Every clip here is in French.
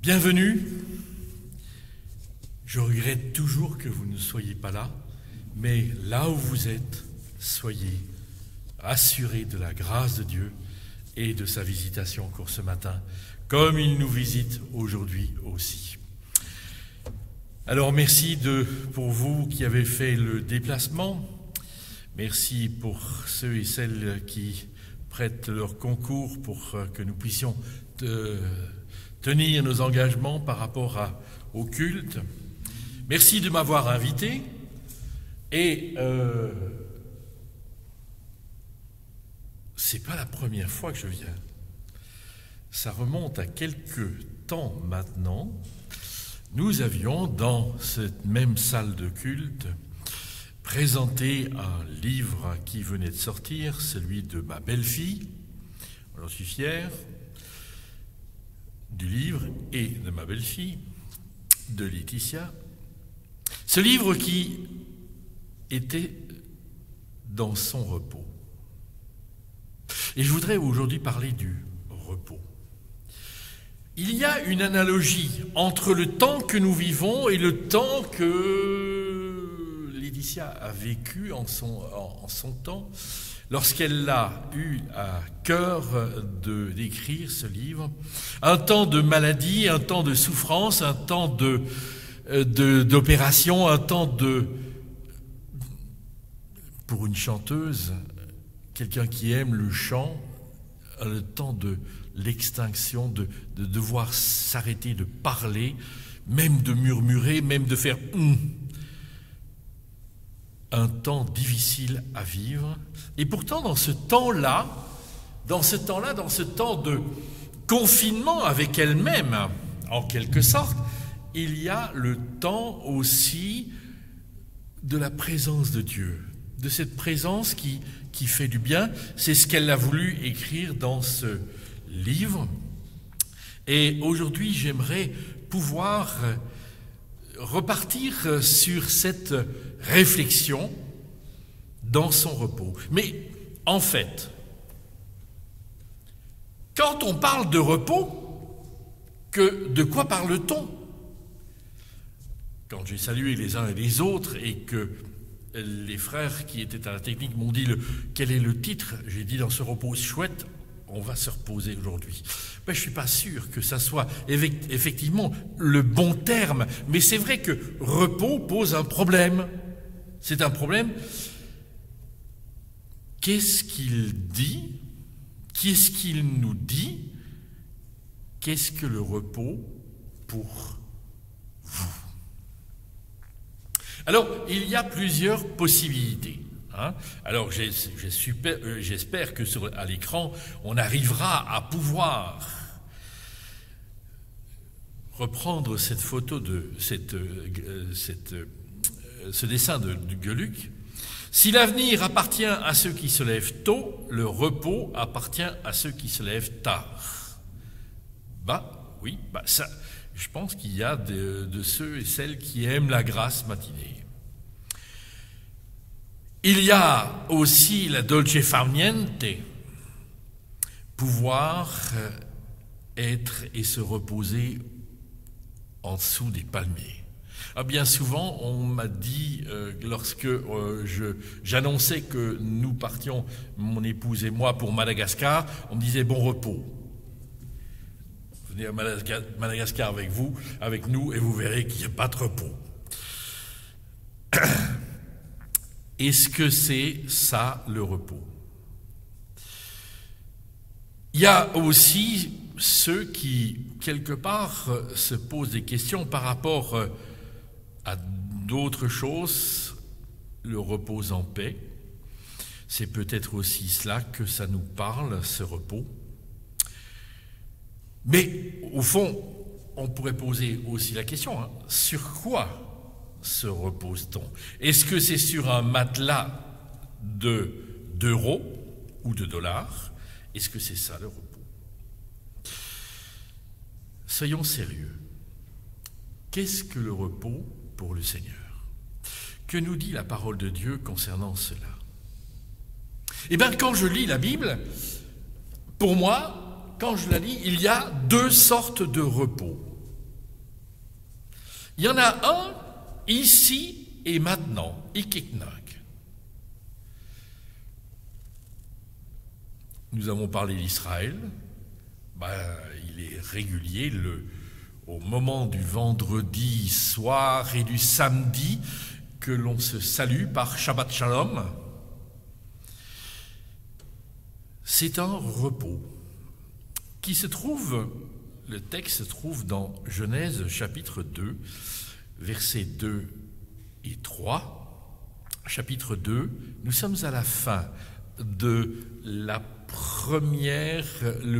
Bienvenue. Je regrette toujours que vous ne soyez pas là, mais là où vous êtes, soyez assurés de la grâce de Dieu et de sa visitation encore ce matin, comme il nous visite aujourd'hui aussi. Alors merci pour vous qui avez fait le déplacement. Merci pour ceux et celles qui prêtent leur concours pour que nous puissions tenir nos engagements par rapport au culte. Merci de m'avoir invité. Et c'est pas la première fois que je viens. Ça remonte à quelques temps maintenant. Nous avions dans cette même salle de culte présenté un livre qui venait de sortir, celui de ma belle-fille. J'en suis fier du livre et de ma belle-fille, de Laetitia. Ce livre qui était dans son repos. Et je voudrais aujourd'hui parler du repos. Il y a une analogie entre le temps que nous vivons et le temps que Laetitia a vécu en son temps, lorsqu'elle a eu à cœur d'écrire ce livre. Un temps de maladie, un temps de souffrance, un temps d'opération, un temps pour une chanteuse, quelqu'un qui aime le chant, le temps de l'extinction, de devoir s'arrêter de parler, même de murmurer, même de faire un temps difficile à vivre. Et pourtant, dans ce temps-là, dans ce temps de confinement avec elle-même, en quelque sorte, il y a le temps aussi de la présence de Dieu, de cette présence qui fait du bien. C'est ce qu'elle a voulu écrire dans ce livre. Et aujourd'hui, j'aimerais pouvoir repartir sur cette réflexion dans son repos. Mais en fait, quand on parle de repos, de quoi parle-t-on? Quand j'ai salué les uns et les autres et que les frères qui étaient à la technique m'ont dit quel est le titre, j'ai dit dans ce repos chouette, on va se reposer aujourd'hui. Ben, je ne suis pas sûr que ça soit effectivement le bon terme, mais c'est vrai que repos pose un problème. C'est un problème. Qu'est-ce qu'il dit? Qu'est-ce qu'il nous dit? Qu'est-ce que le repos pour vous? Alors, il y a plusieurs possibilités. Alors, j'espère que à l'écran, on arrivera à pouvoir reprendre cette photo ce dessin de Gueluc. Si l'avenir appartient à ceux qui se lèvent tôt, le repos appartient à ceux qui se lèvent tard. Oui, ça, je pense qu'il y a de ceux et celles qui aiment la grasse matinée. Il y a aussi la dolce far niente, pouvoir être et se reposer en dessous des palmiers. Bien souvent, on m'a dit, lorsque j'annonçais que nous partions, mon épouse et moi, pour Madagascar, on me disait bon repos. Venez à Madagascar avec nous, et vous verrez qu'il n'y a pas de repos. Est-ce que c'est ça le repos? Il y a aussi ceux qui, quelque part, se posent des questions par rapport à d'autres choses, le repos en paix. C'est peut-être aussi cela que ça nous parle, ce repos. Mais, au fond, on pourrait poser aussi la question, sur quoi se repose-t-on? Est-ce que c'est sur un matelas d'euros ou de dollars? Est-ce que c'est ça le repos? Soyons sérieux. Qu'est-ce que le repos pour le Seigneur? Que nous dit la parole de Dieu concernant cela? Eh bien, quand je lis la Bible, pour moi, quand je la lis, il y a deux sortes de repos. Il y en a un, ici et maintenant, ikeknak. Nous avons parlé d'Israël. Il est régulier au moment du vendredi soir et du samedi que l'on se salue par Shabbat Shalom. C'est un repos qui se trouve, le texte se trouve dans Genèse chapitre 2, versets 2 et 3. Chapitre 2, nous sommes à la fin de le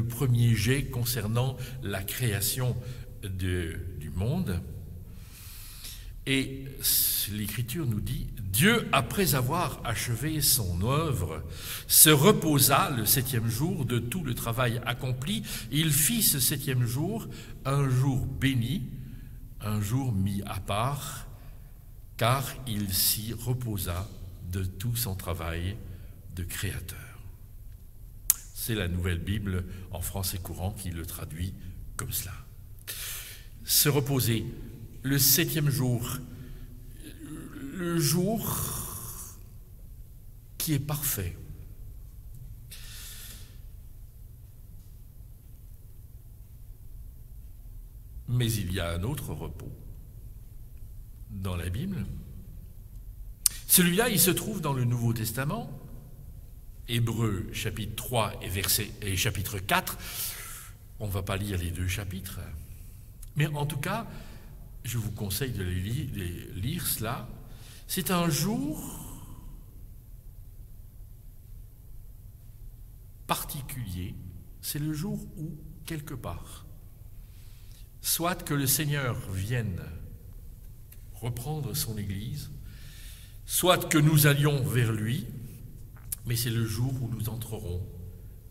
premier jet concernant la création du monde. Et l'Écriture nous dit, Dieu, après avoir achevé son œuvre, se reposa le septième jour de tout le travail accompli. Il fit ce septième jour un jour béni, un jour mis à part, car il s'y reposa de tout son travail de créateur. C'est la Nouvelle Bible en français courant qui le traduit comme cela. Se reposer, le septième jour, le jour qui est parfait. Mais il y a un autre repos dans la Bible. Celui-là, il se trouve dans le Nouveau Testament, Hébreux chapitre 3 et chapitre 4. On ne va pas lire les deux chapitres, mais en tout cas, je vous conseille de lire cela. C'est un jour particulier, c'est le jour où, quelque part, soit que le Seigneur vienne reprendre son Église, soit que nous allions vers lui, mais c'est le jour où nous entrerons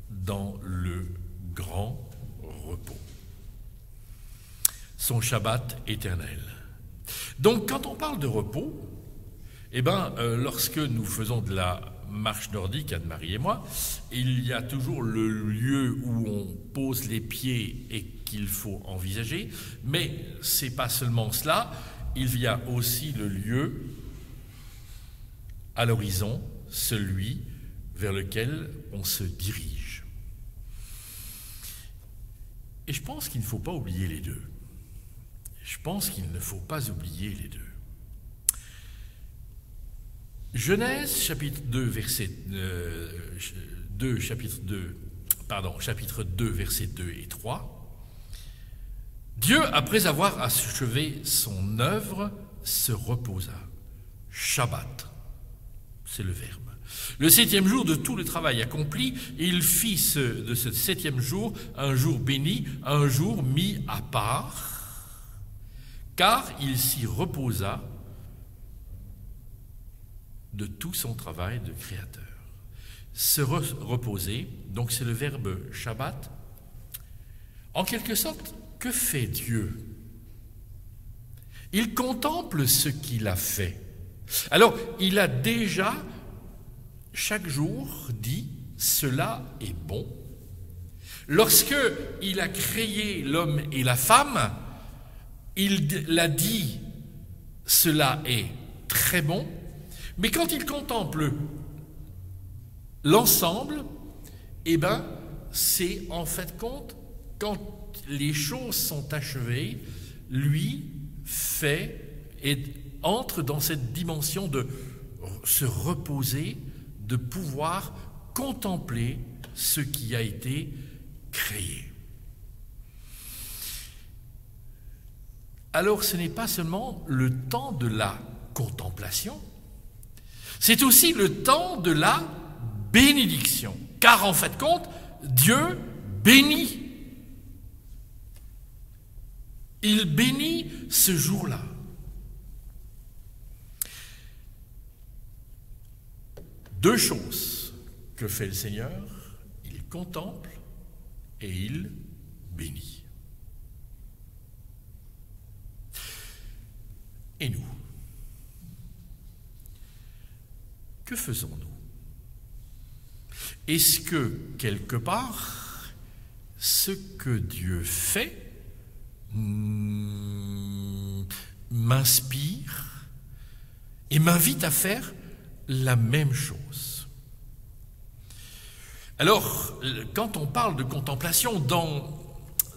dans le grand repos. Son Shabbat éternel. Donc, quand on parle de repos, lorsque nous faisons de la marche nordique, Anne-Marie et moi, il y a toujours le lieu où on pose les pieds et qu'il faut envisager, mais c'est pas seulement cela, il y a aussi le lieu à l'horizon, celui vers lequel on se dirige. Et je pense qu'il ne faut pas oublier les deux. Je pense qu'il ne faut pas oublier les deux. Genèse, chapitre 2, chapitre 2, versets 2 et 3. Dieu, après avoir achevé son œuvre, se reposa. Shabbat, c'est le verbe. Le septième jour de tout le travail accompli, il fit de ce septième jour un jour béni, un jour mis à part, car il s'y reposa de tout son travail de créateur. Se reposer, donc c'est le verbe Shabbat. En quelque sorte, que fait Dieu? Il contemple ce qu'il a fait. Alors, il a déjà, chaque jour, dit « cela est bon ». Lorsque il a créé l'homme et la femme, il a dit « cela est très bon », mais quand il contemple l'ensemble, c'est en fait compte, quand les choses sont achevées, lui fait et entre dans cette dimension de se reposer, de pouvoir contempler ce qui a été créé. Alors ce n'est pas seulement le temps de la contemplation, c'est aussi le temps de la bénédiction, car en fait compte, Dieu bénit. Il bénit ce jour-là. Deux choses que fait le Seigneur, il contemple et il bénit. Et nous? que faisons-nous? Est-ce que, quelque part, ce que Dieu fait m'inspire et m'invite à faire la même chose? Alors, quand on parle de contemplation dans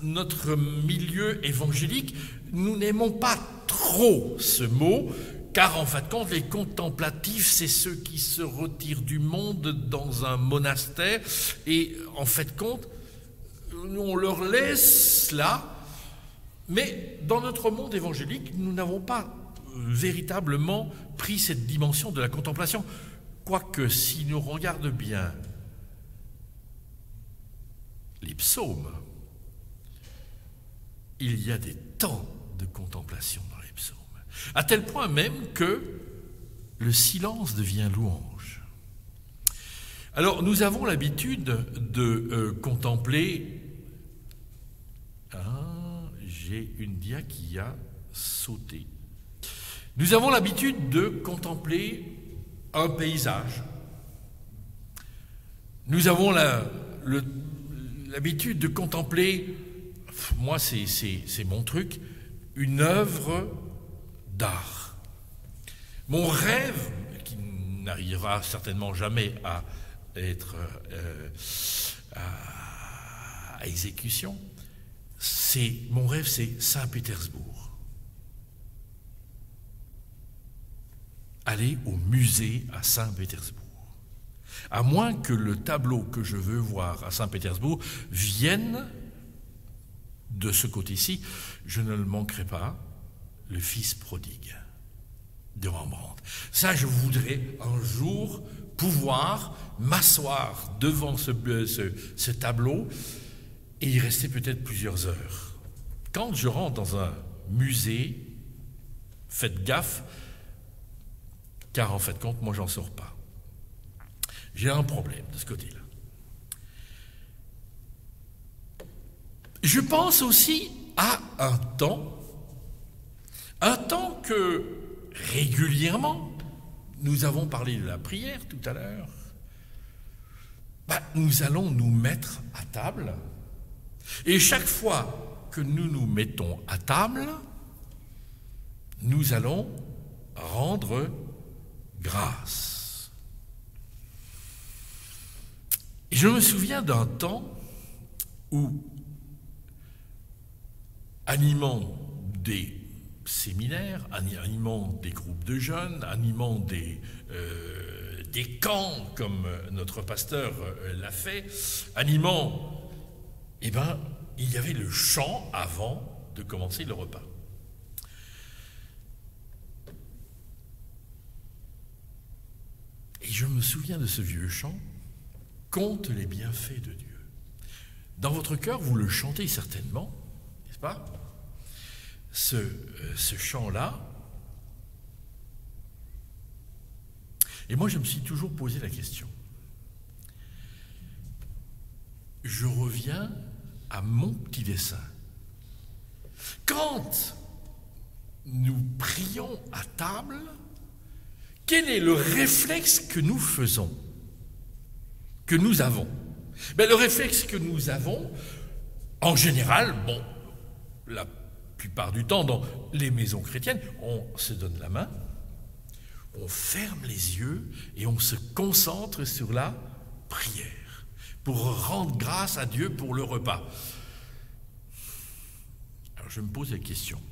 notre milieu évangélique, nous n'aimons pas trop ce mot, car en fin de compte, les contemplatifs, c'est ceux qui se retirent du monde dans un monastère, et en fin de compte, on leur laisse là, mais dans notre monde évangélique, nous n'avons pas véritablement pris cette dimension de la contemplation. Quoique, si nous regardons bien les psaumes, il y a des temps de contemplation dans les psaumes, à tel point même que le silence devient louange. Alors, nous avons l'habitude de contempler... j'ai une dia qui a sauté. Nous avons l'habitude de contempler un paysage. Nous avons l'habitude de contempler, moi c'est mon truc, une œuvre d'art. Mon rêve, qui n'arrivera certainement jamais à être à exécution, mon rêve, c'est Saint-Pétersbourg. Aller au musée à Saint-Pétersbourg. À moins que le tableau que je veux voir à Saint-Pétersbourg vienne de ce côté-ci, je ne le manquerai pas, le Fils prodigue de Rembrandt. Ça, je voudrais un jour pouvoir m'asseoir devant ce tableau et y rester peut-être plusieurs heures. Quand je rentre dans un musée, faites gaffe, car en fin de compte, moi, j'en sors pas. J'ai un problème de ce côté-là. Je pense aussi à un temps que régulièrement, nous avons parlé de la prière tout à l'heure, nous allons nous mettre à table, et chaque fois que nous nous mettons à table, nous allons rendre grâce. Et je me souviens d'un temps où, animant des séminaires, animant des groupes de jeunes, animant des camps comme notre pasteur l'a fait, animant, il y avait le chant avant de commencer le repas. Et je me souviens de ce vieux chant, « Compte les bienfaits de Dieu ». Dans votre cœur, vous le chantez certainement, n'est-ce pas ? Ce chant-là. Et moi, je me suis toujours posé la question. Je reviens à mon petit dessin. Quand nous prions à table, quel est le réflexe que nous faisons, que nous avons? Le réflexe que nous avons, en général, la plupart du temps, dans les maisons chrétiennes, on se donne la main, on ferme les yeux et on se concentre sur la prière pour rendre grâce à Dieu pour le repas. Alors je me pose la question.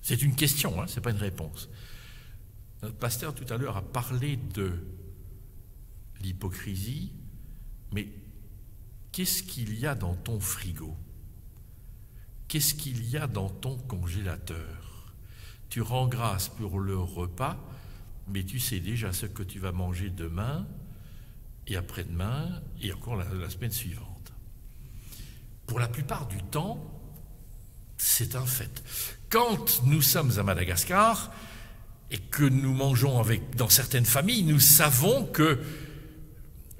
C'est une question, ce n'est pas une réponse. Notre pasteur tout à l'heure a parlé de l'hypocrisie, mais qu'est-ce qu'il y a dans ton frigo? Qu'est-ce qu'il y a dans ton congélateur? Tu rends grâce pour le repas, mais tu sais déjà ce que tu vas manger demain et après-demain et encore la semaine suivante. Pour la plupart du temps, c'est un fait. Quand nous sommes à Madagascar et que nous mangeons dans certaines familles, nous savons que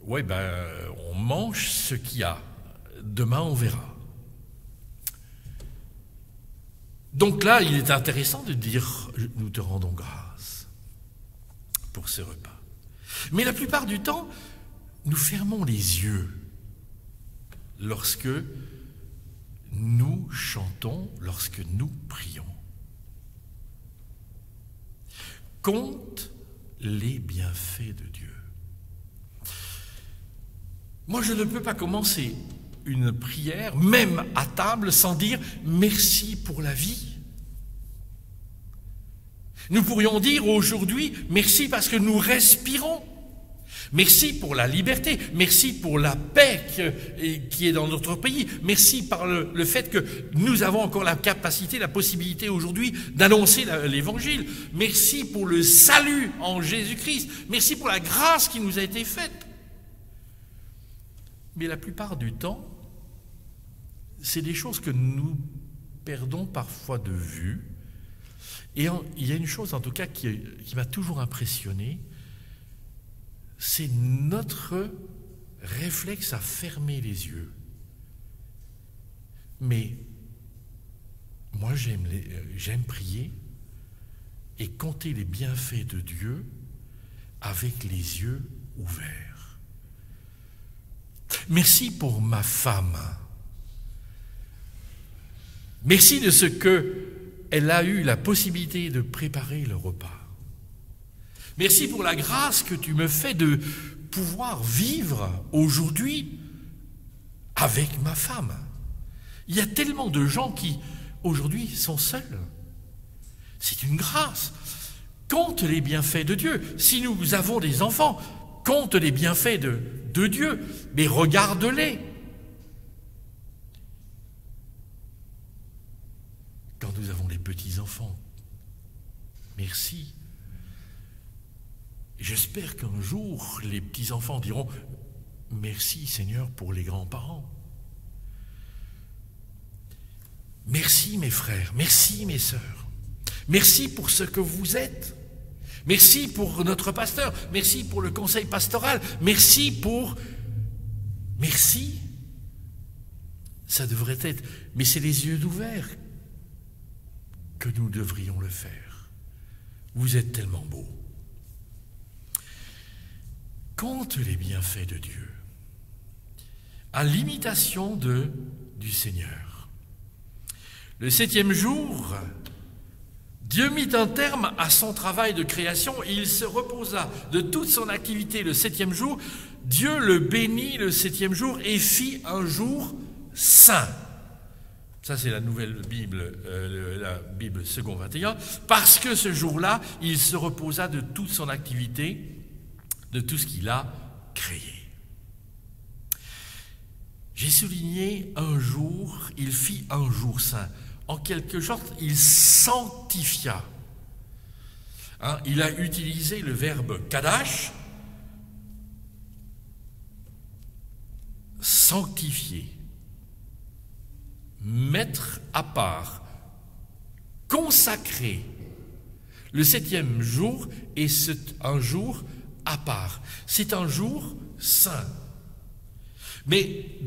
on mange ce qu'il y a. Demain, on verra. Donc là, il est intéressant de dire « Nous te rendons grâce pour ce repas ». Mais la plupart du temps, nous fermons les yeux lorsque nous chantons, lorsque nous prions. Compte les bienfaits de Dieu. Moi, je ne peux pas commencer une prière, même à table, sans dire merci pour la vie. Nous pourrions dire aujourd'hui merci parce que nous respirons. Merci pour la liberté, merci pour la paix qui est dans notre pays, merci par le fait que nous avons encore la capacité, la possibilité aujourd'hui d'annoncer l'évangile, merci pour le salut en Jésus-Christ, merci pour la grâce qui nous a été faite. Mais la plupart du temps, c'est des choses que nous perdons parfois de vue. Et il y a une chose en tout cas qui m'a toujours impressionné, c'est notre réflexe à fermer les yeux. Mais moi j'aime prier et compter les bienfaits de Dieu avec les yeux ouverts. Merci pour ma femme. Merci de ce qu'elle a eu la possibilité de préparer le repas. Merci pour la grâce que tu me fais de pouvoir vivre aujourd'hui avec ma femme. Il y a tellement de gens qui, aujourd'hui, sont seuls. C'est une grâce. Compte les bienfaits de Dieu. Si nous avons des enfants, compte les bienfaits de Dieu, mais regarde-les. Quand nous avons les petits-enfants, merci. J'espère qu'un jour, les petits-enfants diront « Merci Seigneur pour les grands-parents. Merci mes frères, merci mes sœurs. Merci pour ce que vous êtes. Merci pour notre pasteur, merci pour le conseil pastoral, merci pour... Merci. Ça devrait être... Mais c'est les yeux ouverts que nous devrions le faire. Vous êtes tellement beaux. Compte les bienfaits de Dieu, à l'imitation du Seigneur. Le 7e jour, Dieu mit un terme à son travail de création et il se reposa de toute son activité le 7e jour. Dieu le bénit le 7e jour et fit un jour saint. Ça, c'est la nouvelle Bible, la Bible second 21. Parce que ce jour-là, il se reposa de toute son activité, de tout ce qu'il a créé. J'ai souligné un jour, il fit un jour saint. En quelque sorte, il sanctifia. Il a utilisé le verbe kadash, sanctifier, mettre à part, consacrer. Le 7e jour est un jour à part. C'est un jour saint. Mais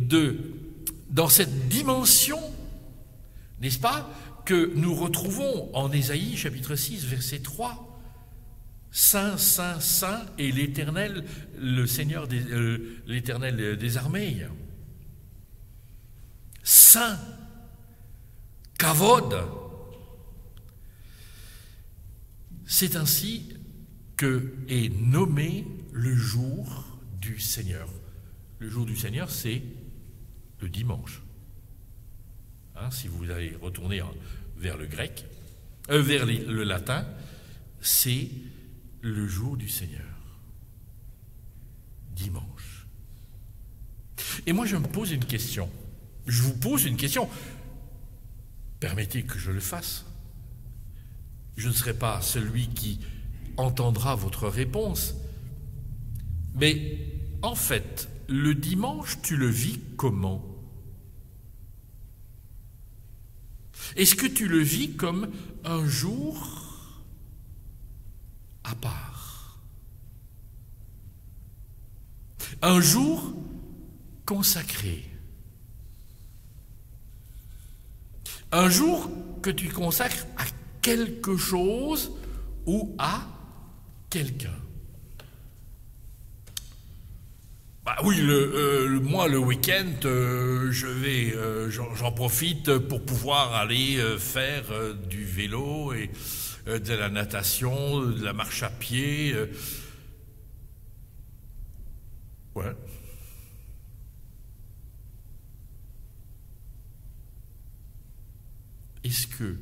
dans cette dimension, n'est-ce pas, que nous retrouvons en Ésaïe, chapitre 6, verset 3. Saint, Saint, Saint est l'Éternel, le Seigneur, l'Éternel des armées. Saint, Kavod. C'est ainsi que est nommé le jour du Seigneur. Le jour du Seigneur, c'est le dimanche. Si vous allez retourner vers le grec, vers le latin, c'est le jour du Seigneur. Dimanche. Et moi, je me pose une question. Je vous pose une question. Permettez que je le fasse. Je ne serai pas celui qui entendra votre réponse. Mais en fait, le dimanche, tu le vis comment? Est-ce que tu le vis comme un jour à part? Un jour consacré? Un jour que tu consacres à quelque chose ou à quelqu'un? Bah oui, moi le week-end, j'en profite pour pouvoir aller faire du vélo et de la natation, de la marche à pied. Ouais. Est-ce que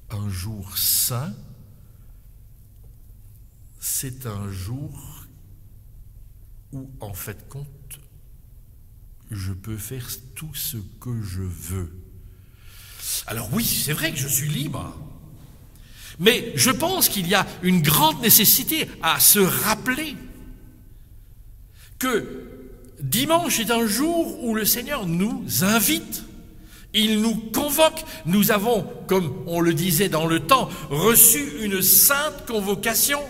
un jour saint, c'est un jour où, en fait, compte, je peux faire tout ce que je veux? Alors oui, c'est vrai que je suis libre, mais je pense qu'il y a une grande nécessité à se rappeler que dimanche est un jour où le Seigneur nous invite. Il nous convoque. Nous avons, comme on le disait dans le temps, reçu une sainte convocation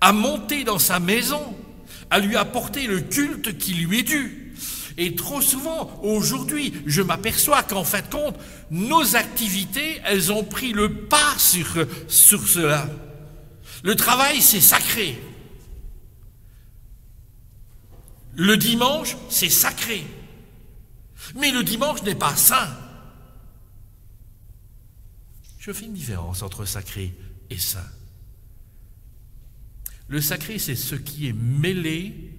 à monter dans sa maison, à lui apporter le culte qui lui est dû. Et trop souvent, aujourd'hui, je m'aperçois qu'en fin de compte, nos activités, elles ont pris le pas sur cela. Le travail, c'est sacré. Le dimanche, c'est sacré. Mais le dimanche n'est pas saint. Je fais une différence entre sacré et saint. Le sacré, c'est ce qui est mêlé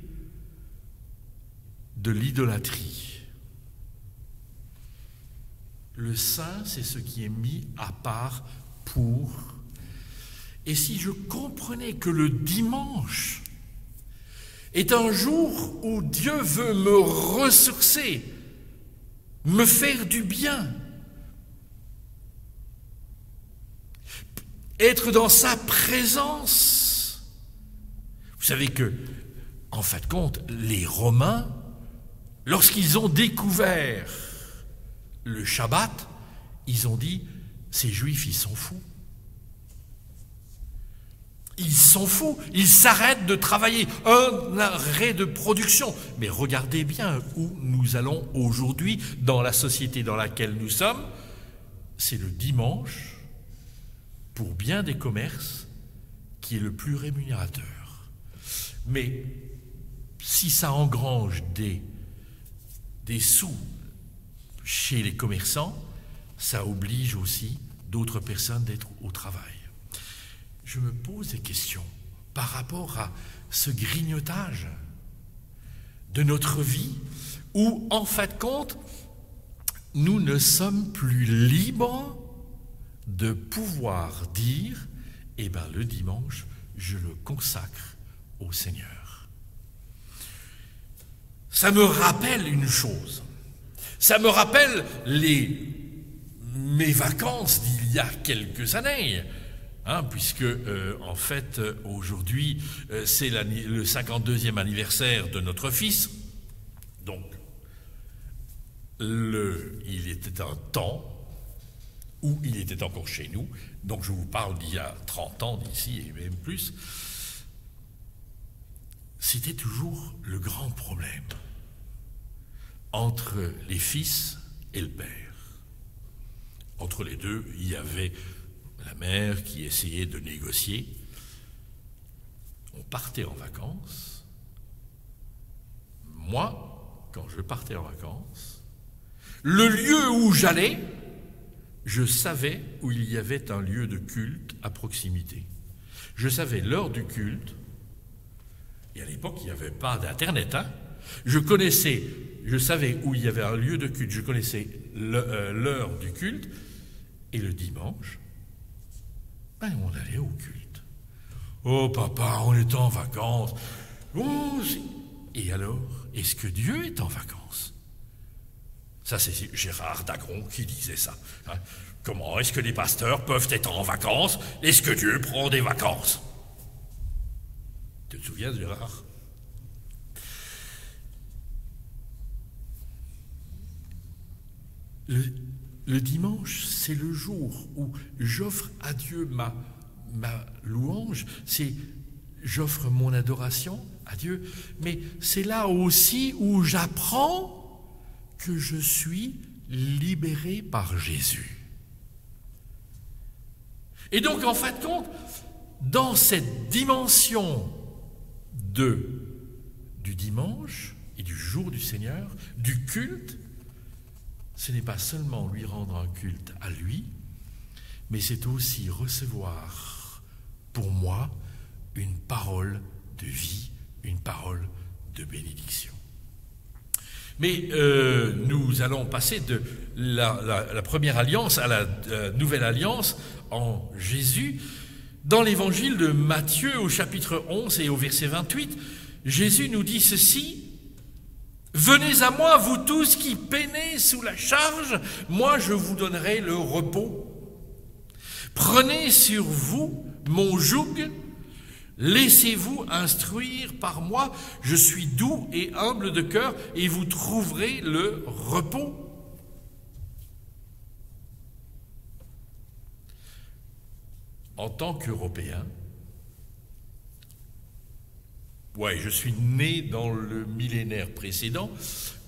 de l'idolâtrie. Le saint, c'est ce qui est mis à part pour. Et si je comprenais que le dimanche est un jour où Dieu veut me ressourcer, me faire du bien, être dans sa présence. Vous savez que, en fin de compte, les Romains, lorsqu'ils ont découvert le Shabbat, ils ont dit, ces Juifs, ils sont fous. Ils sont fous, ils s'arrêtent de travailler, un arrêt de production. Mais regardez bien où nous allons aujourd'hui, dans la société dans laquelle nous sommes. C'est le dimanche, pour bien des commerces, qui est le plus rémunérateur. Mais si ça engrange des sous chez les commerçants, ça oblige aussi d'autres personnes d'être au travail. Je me pose des questions par rapport à ce grignotage de notre vie où, en fin de compte, nous ne sommes plus libres de pouvoir dire « Eh bien, le dimanche, je le consacre au Seigneur ». Ça me rappelle une chose. Ça me rappelle mes vacances d'il y a quelques années. Puisque, en fait, aujourd'hui, c'est le 52e anniversaire de notre fils. Donc, il était un temps où il était encore chez nous. Donc, je vous parle d'il y a 30 ans, d'ici, et même plus. C'était toujours le grand problème entre les fils et le père. Entre les deux, il y avait la mère qui essayait de négocier. On partait en vacances. Moi, quand je partais en vacances, le lieu où j'allais, je savais où il y avait un lieu de culte à proximité. Je savais l'heure du culte, et à l'époque, il n'y avait pas d'Internet. Je savais où il y avait un lieu de culte, je connaissais l'heure du culte, et le dimanche, on allait au culte. Oh papa, on est en vacances. Oh, et alors, est-ce que Dieu est en vacances? Ça, c'est Gérard Dagron qui disait ça. Comment est-ce que les pasteurs peuvent être en vacances? Est-ce que Dieu prend des vacances? Tu te souviens, Gérard? Le dimanche, c'est le jour où j'offre à Dieu ma louange, j'offre mon adoration à Dieu, mais c'est là aussi où j'apprends que je suis libéré par Jésus. Et donc, en fin de compte, dans cette dimension du dimanche et du jour du Seigneur, du culte, ce n'est pas seulement lui rendre un culte à lui, mais c'est aussi recevoir pour moi une parole de vie, une parole de bénédiction. Mais nous allons passer de la première alliance à la nouvelle alliance en Jésus. Dans l'évangile de Matthieu au chapitre 11 et au verset 28, Jésus nous dit ceci: « Venez à moi, vous tous qui peinez sous la charge, moi je vous donnerai le repos. Prenez sur vous mon joug, laissez-vous instruire par moi, je suis doux et humble de cœur, et vous trouverez le repos. » En tant qu'Européen, je suis né dans le millénaire précédent,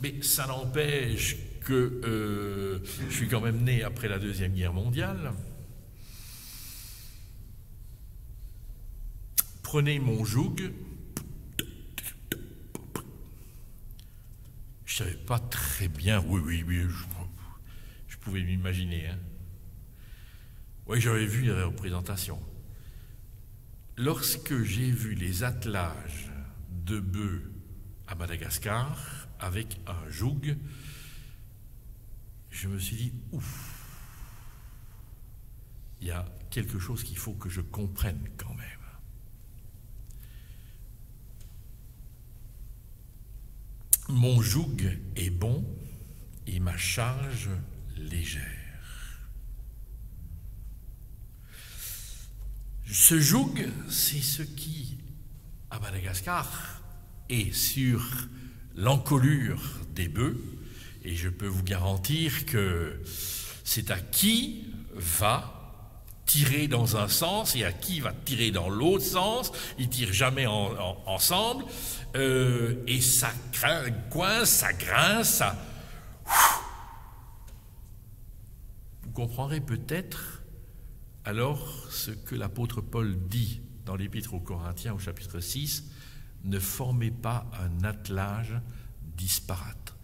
mais ça n'empêche que je suis quand même né après la Deuxième Guerre mondiale. Prenez mon joug. Je savais pas très bien. Oui, je pouvais m'imaginer. Oui, j'avais vu les représentations. Lorsque j'ai vu les attelages de bœufs à Madagascar avec un joug, je me suis dit, ouf, il y a quelque chose qu'il faut que je comprenne quand même. Mon joug est bon et ma charge légère. Ce joug, c'est ce qui, à Madagascar, est sur l'encolure des bœufs, et je peux vous garantir que c'est à qui va tirer dans un sens et à qui va tirer dans l'autre sens. Ils ne tirent jamais ensemble, et ça coince, ça grince, ça... Vous comprendrez peut-être alors ce que l'apôtre Paul dit dans l'Épître aux Corinthiens au chapitre 6, ne formez pas un attelage disparate.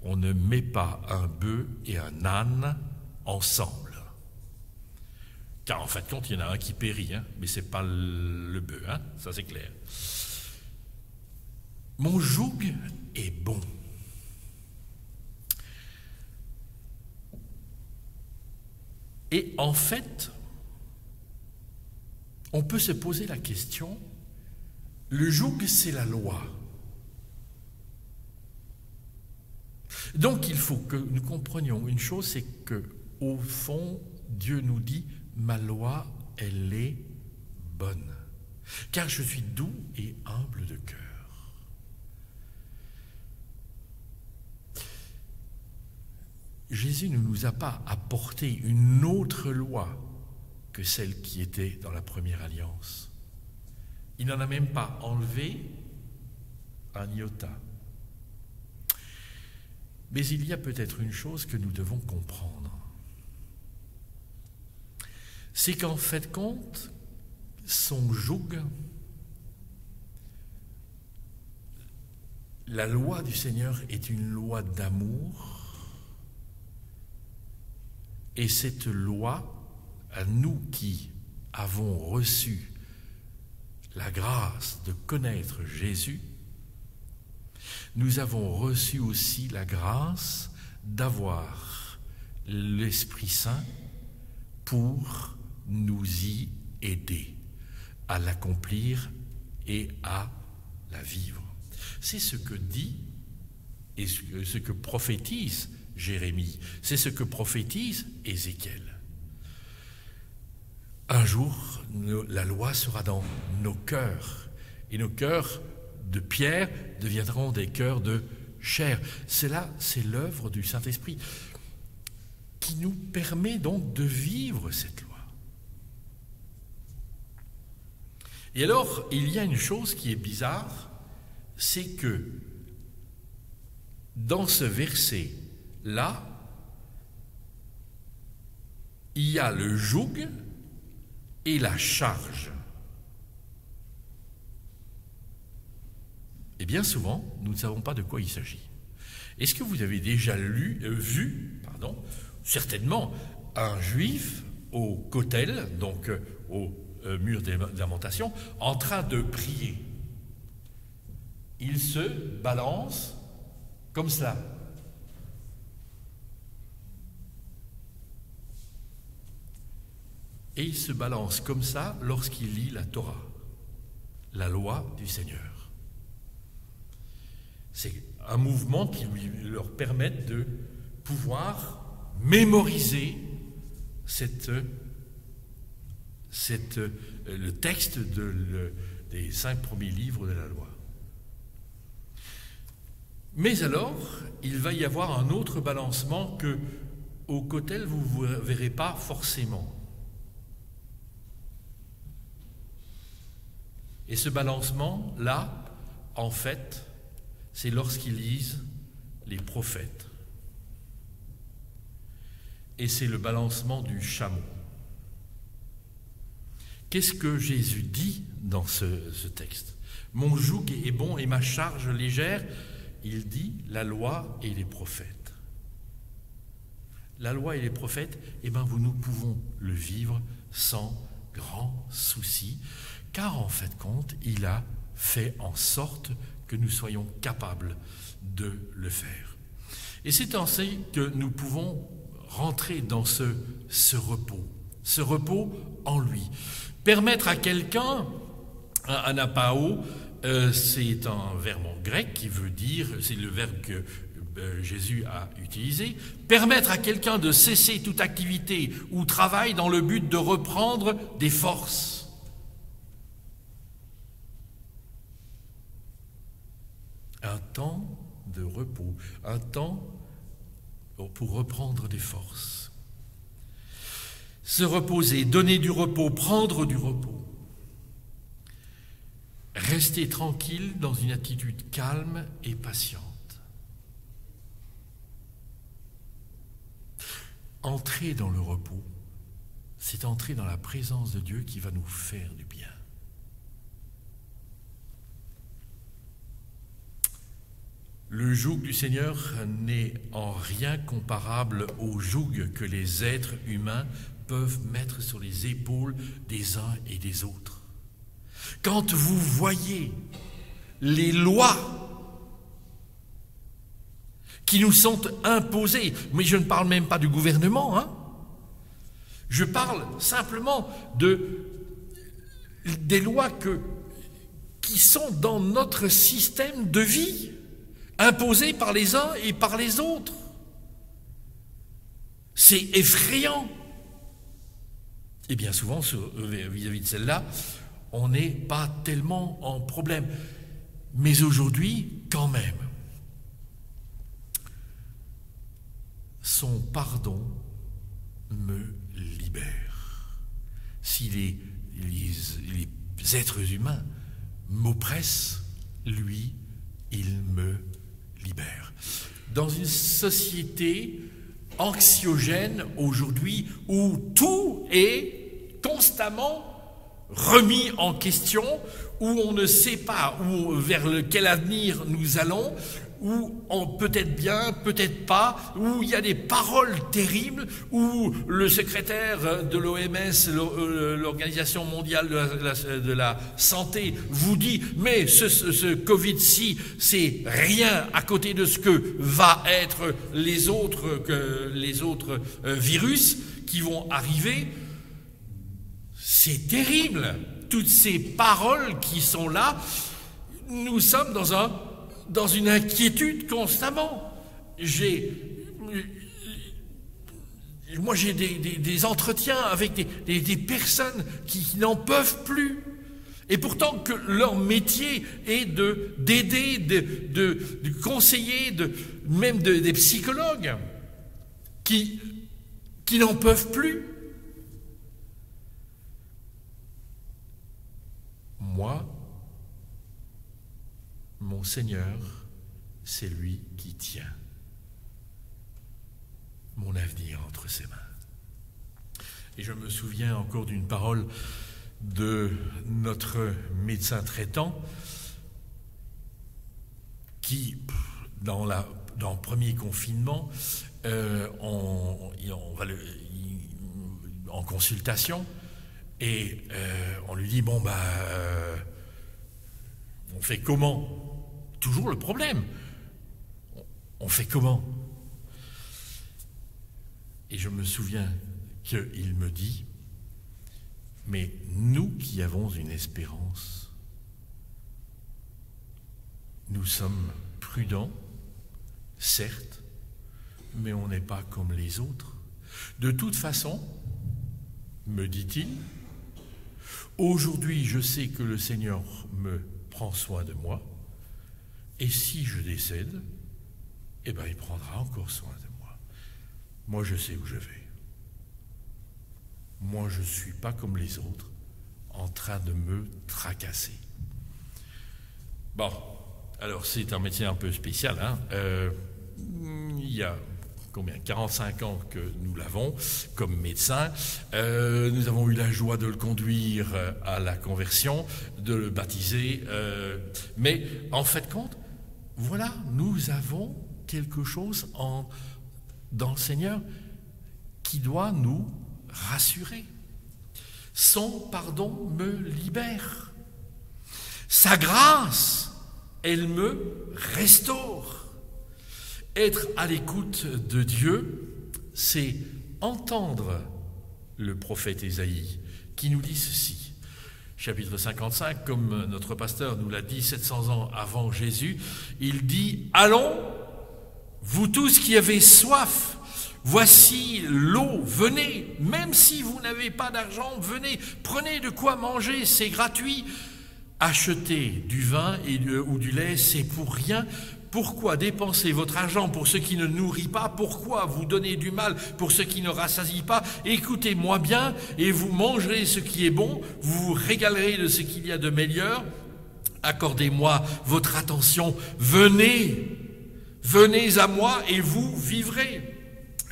On ne met pas un bœuf et un âne ensemble. Car en fait, il y en a un qui périt, mais ce n'est pas le bœuf, ça c'est clair. Mon joug est bon. Et en fait, on peut se poser la question, le joug c'est la loi. Donc il faut que nous comprenions une chose, c'est que au fond, Dieu nous dit, ma loi, elle est bonne, car je suis doux et humble de cœur. Jésus ne nous a pas apporté une autre loi que celle qui était dans la première alliance. Il n'en a même pas enlevé un iota. Mais il y a peut-être une chose que nous devons comprendre. C'est qu'en fait compte, son joug, la loi du Seigneur est une loi d'amour, et cette loi, à nous qui avons reçu la grâce de connaître Jésus, nous avons reçu aussi la grâce d'avoir l'Esprit Saint pour nous y aider à l'accomplir et à la vivre. C'est ce que dit et ce que prophétise Jérémie, c'est ce que prophétise Ézéchiel. Un jour, la loi sera dans nos cœurs, et nos cœurs de pierre deviendront des cœurs de chair. C'est l'œuvre du Saint-Esprit qui nous permet donc de vivre cette loi. Et alors, il y a une chose qui est bizarre, c'est que dans ce verset-là, il y a le joug et la charge. Et bien souvent, nous ne savons pas de quoi il s'agit. Est-ce que vous avez déjà vu, certainement, un juif au Kotel, donc au mur des lamentations, en train de prier? Il se balance comme cela. Et il se balance comme ça lorsqu'il lit la Torah, la loi du Seigneur. C'est un mouvement qui leur permet de pouvoir mémoriser le texte des 5 premiers livres de la loi. Mais alors, il va y avoir un autre balancement que au Kotel, vous ne verrez pas forcément. Et ce balancement-là, en fait, c'est lorsqu'ils lisent les prophètes. Et c'est le balancement du chameau. Qu'est-ce que Jésus dit dans ce texte? Mon joug est bon et ma charge légère. Il dit la loi et les prophètes. La loi et les prophètes, nous pouvons le vivre sans grand souci, car en fait compte, il a fait en sorte que nous soyons capables de le faire. Et c'est ainsi que nous pouvons rentrer dans ce repos en lui. Permettre à quelqu'un, un anapao, c'est un verbe en grec qui veut dire, c'est le verbe que Jésus a utilisé, permettre à quelqu'un de cesser toute activité ou travail dans le but de reprendre des forces. Un temps de repos, un temps pour reprendre des forces. Se reposer, donner du repos, prendre du repos. Rester tranquille dans une attitude calme et patiente. Entrer dans le repos, c'est entrer dans la présence de Dieu qui va nous faire du bien. Le joug du Seigneur n'est en rien comparable au joug que les êtres humains peuvent mettre sur les épaules des uns et des autres. Quand vous voyez les lois qui nous sont imposées, mais je ne parle même pas du gouvernement, je parle simplement des lois qui sont dans notre système de vie, imposées par les uns et par les autres. C'est effrayant. Et bien souvent, vis-à-vis de celle-là, on n'est pas tellement en problème. Mais aujourd'hui, quand même, son pardon me libère. Si les êtres humains m'oppressent, lui, il me libère. Dans une société anxiogène aujourd'hui où tout est constamment remis en question, où on ne sait pas vers quel avenir nous allons, où on peut être bien, peut-être pas, où il y a des paroles terribles, où le secrétaire de l'OMS, l'Organisation mondiale de la santé, vous dit « mais ce Covid-ci, c'est rien à côté de ce que va être les autres virus qui vont arriver ». C'est terrible, toutes ces paroles qui sont là. Nous sommes dans une inquiétude constamment. Moi, j'ai des entretiens avec des personnes qui n'en peuvent plus. Et pourtant que leur métier est d'aider, de conseiller, même des psychologues qui n'en peuvent plus. Moi, mon Seigneur, c'est lui qui tient mon avenir entre ses mains. Et je me souviens encore d'une parole de notre médecin traitant qui, dans le premier confinement, on va en consultation, et on lui dit, bon, on fait comment? Toujours le problème. On fait comment? Et je me souviens qu'il me dit, mais nous qui avons une espérance, nous sommes prudents, certes, mais on n'est pas comme les autres. De toute façon, me dit-il, aujourd'hui je sais que le Seigneur me prend soin de moi, et si je décède, eh bien il prendra encore soin de moi. Moi je sais où je vais. Moi je ne suis pas comme les autres, en train de me tracasser. Bon, alors c'est un métier un peu spécial, hein. Il y a 45 ans que nous l'avons comme médecin. Nous avons eu la joie de le conduire à la conversion, de le baptiser. Mais en fait de compte, voilà, nous avons quelque chose dans le Seigneur qui doit nous rassurer. Son pardon me libère. Sa grâce, elle me restaure. Être à l'écoute de Dieu, c'est entendre le prophète Ésaïe qui nous dit ceci. Chapitre 55, comme notre pasteur nous l'a dit 700 ans avant Jésus, il dit « Allons, vous tous qui avez soif, voici l'eau, venez, même si vous n'avez pas d'argent, venez, prenez de quoi manger, c'est gratuit. Achetez du vin ou du lait, c'est pour rien. Pourquoi dépenser votre argent pour ce qui ne nourrit pas? Pourquoi vous donner du mal pour ce qui ne rassasie pas? Écoutez-moi bien, et vous mangerez ce qui est bon, vous vous régalerez de ce qu'il y a de meilleur. Accordez-moi votre attention, venez à moi et vous vivrez.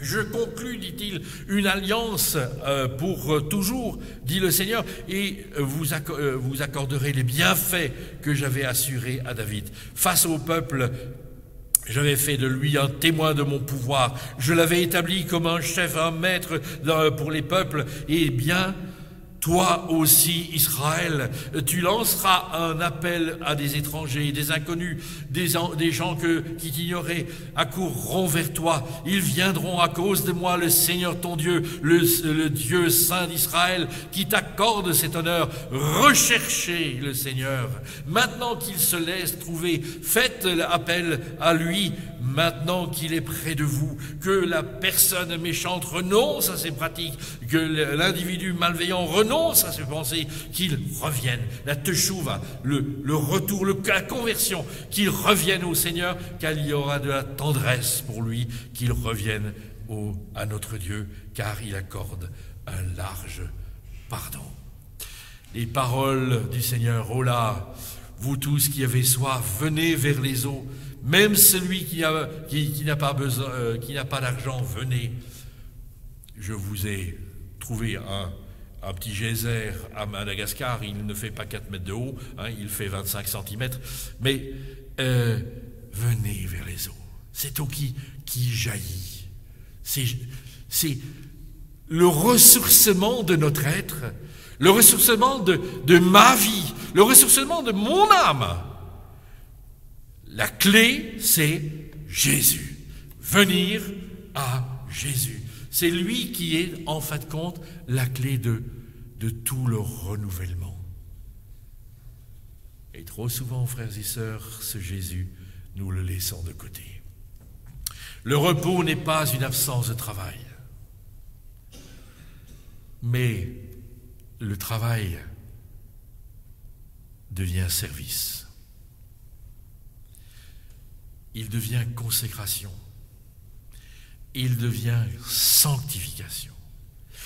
Je conclus, dit-il, une alliance pour toujours, dit le Seigneur, et vous accorderez les bienfaits que j'avais assurés à David. Face au peuple, j'avais fait de lui un témoin de mon pouvoir. Je l'avais établi comme un chef, un maître pour les peuples. Eh bien, toi aussi, Israël, tu lanceras un appel à des étrangers, des inconnus, des gens qui t'ignoraient, accourront vers toi. Ils viendront à cause de moi, le Seigneur ton Dieu, le Dieu saint d'Israël, qui t'accorde cet honneur. Recherchez le Seigneur. Maintenant qu'il se laisse trouver, faites appel à lui, maintenant qu'il est près de vous. Que la personne méchante renonce à ses pratiques, que l'individu malveillant renonce à ses pensées, qu'il revienne, la teshuva, le retour, la conversion, qu'il revienne au Seigneur, car il y aura de la tendresse pour lui, qu'il revienne à notre Dieu, car il accorde un large pardon. Les paroles du Seigneur, oh là, vous tous qui avez soif, venez vers les eaux, même celui qui n'a pas d'argent, venez. Je vous ai trouvé un petit geyser à Madagascar, il ne fait pas 4 mètres de haut, hein, il fait 25 cm, mais venez vers les eaux. C'est eau qui jaillit. C'est le ressourcement de notre être, le ressourcement de ma vie, le ressourcement de mon âme. La clé, c'est Jésus. Venir à Jésus. C'est lui qui est, en fin de compte, la clé de tout le renouvellement. Et trop souvent, frères et sœurs, ce Jésus, nous le laissons de côté. Le repos n'est pas une absence de travail. Mais le travail devient service. Il devient consécration. Il devient sanctification.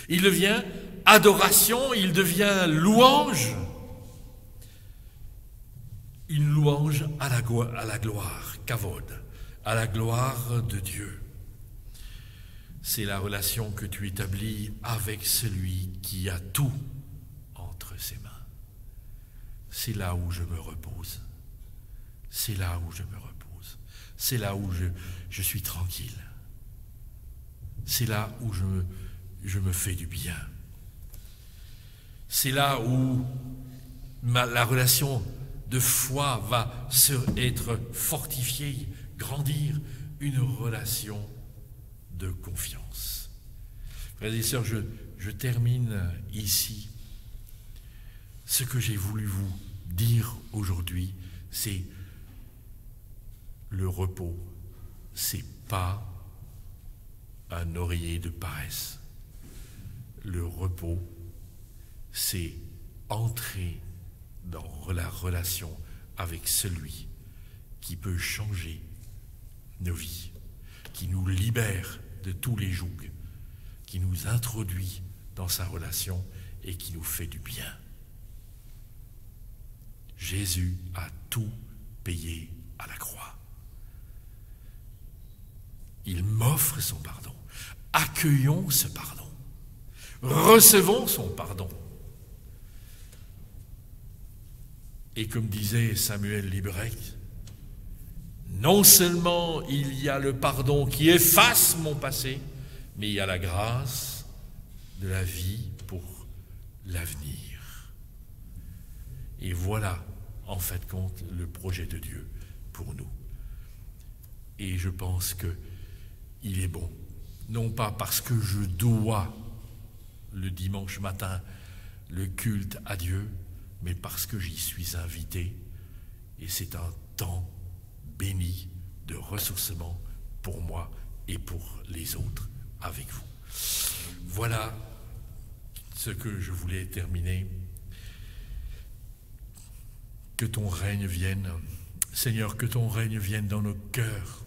Il devient adoration, il devient louange. Une louange à la gloire, kavod, à la gloire de Dieu. C'est la relation que tu établis avec celui qui a tout entre ses mains. C'est là où je me repose. c'est là où je me repose. C'est là où je suis tranquille. C'est là où je me fais du bien. C'est là où la relation de foi va être fortifiée, grandir, une relation de confiance. Frères et sœurs, je termine ici. Ce que j'ai voulu vous dire aujourd'hui, c'est le repos, c'est pas un oreiller de paresse. Le repos, c'est entrer dans la relation avec celui qui peut changer nos vies, qui nous libère de tous les jougs, qui nous introduit dans sa relation et qui nous fait du bien. Jésus a tout payé à la croix. Il m'offre son pardon. Accueillons ce pardon. Recevons son pardon. Et comme disait Samuel Liebrecht, non seulement il y a le pardon qui efface mon passé, mais il y a la grâce de la vie pour l'avenir. Et voilà, en fait, compte le projet de Dieu pour nous. Et je pense qu'il est bon, non pas parce que je dois le dimanche matin le culte à Dieu, mais parce que j'y suis invité. Et c'est un temps béni de ressourcement pour moi et pour les autres avec vous. Voilà ce que je voulais terminer. Que ton règne vienne, Seigneur, que ton règne vienne dans nos cœurs,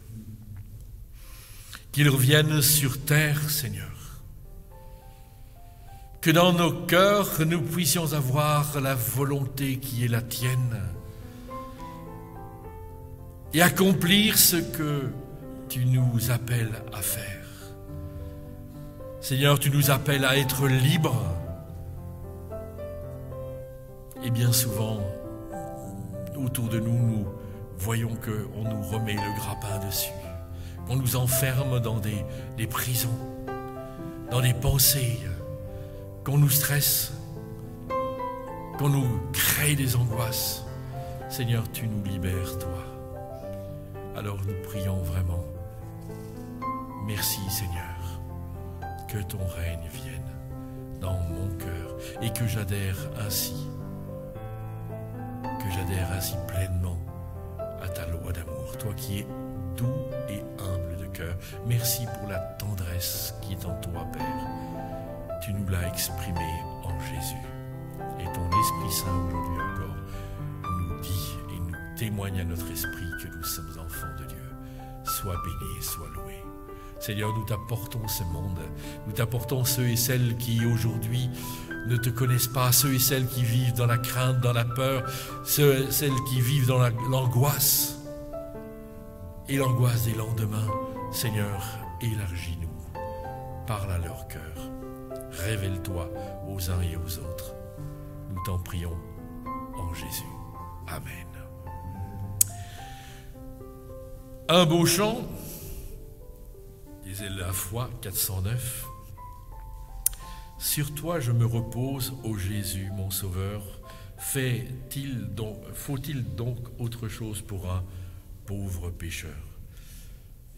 qu'il revienne sur terre, Seigneur. Que dans nos cœurs, nous puissions avoir la volonté qui est la tienne et accomplir ce que tu nous appelles à faire. Seigneur, tu nous appelles à être libres. Et bien souvent, autour de nous, nous voyons qu'on nous remet le grappin dessus, qu'on nous enferme dans des prisons, dans des pensées, qu'on nous stresse, qu'on nous crée des angoisses. Seigneur, tu nous libères, toi. Alors nous prions vraiment. Merci, Seigneur, que ton règne vienne dans mon cœur et que j'adhère ainsi pleinement à ta loi d'amour. Toi qui es doux et humble de cœur, merci pour la tendresse qui est en toi, Père. Tu nous l'as exprimé en Jésus. Et ton Esprit Saint aujourd'hui encore nous dit et nous témoigne à notre esprit que nous sommes enfants de Dieu. Sois béni, sois loué. Seigneur, nous t'apportons ce monde. Nous t'apportons ceux et celles qui aujourd'hui ne te connaissent pas, ceux et celles qui vivent dans la crainte, dans la peur, ceux et celles qui vivent dans l'angoisse. Et l'angoisse des lendemains, Seigneur, élargis-nous. Parle à leur cœur. Révèle-toi aux uns et aux autres. Nous t'en prions en Jésus. Amen. Un beau chant, disait la foi 409. Sur toi je me repose, ô Jésus, mon Sauveur. Faut-il donc autre chose pour un pauvre pécheur?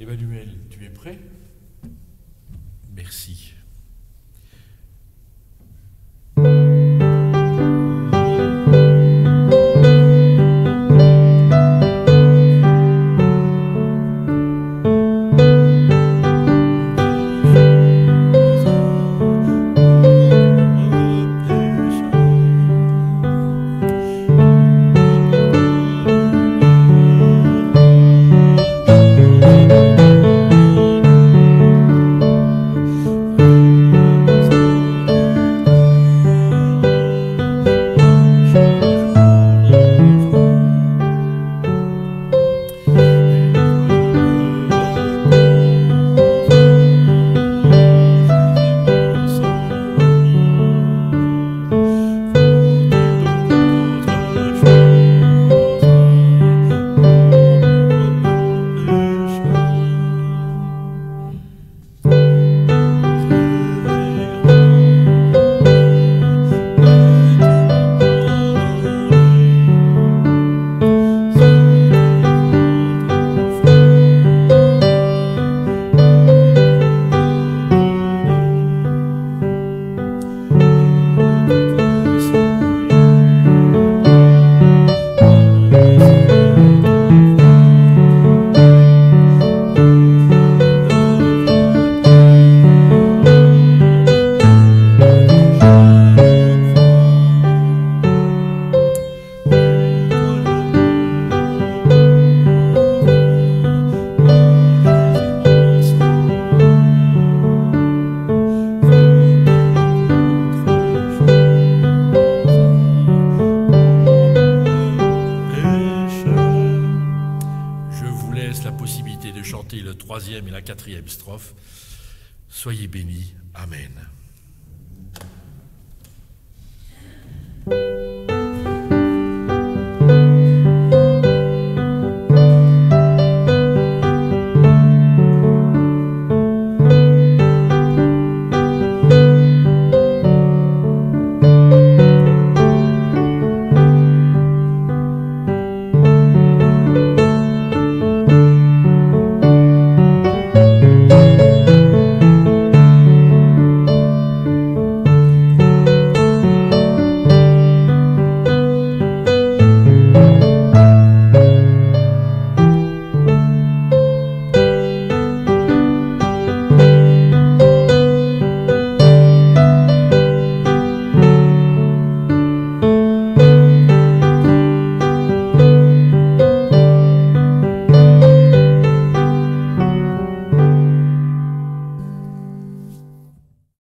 Emmanuel, tu es prêt? Merci. chanter le 3e et la 4e strophe. Soyez bénis. Amen.